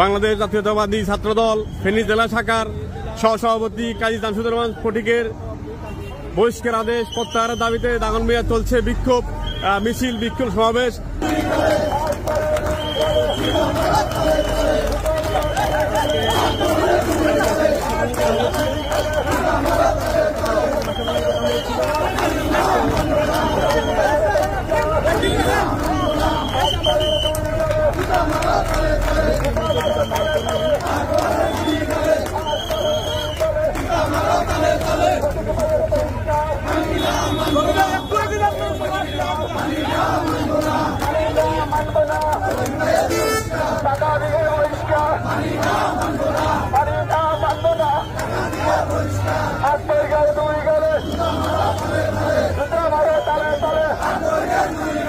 বাংলাদেশ জাতীয়তাবাদী ছাত্রদল ফেনী জেলা শাখার সহসভাপতি কাজী জামশুদুর রহমান ফটিকের বহিষ্কার আদেশ প্রত্যাহারের দাবিতে দাগনভূঞা চলছে বিক্ষোভ মিছিল, বিক্ষোভ সমাবেশ। তালে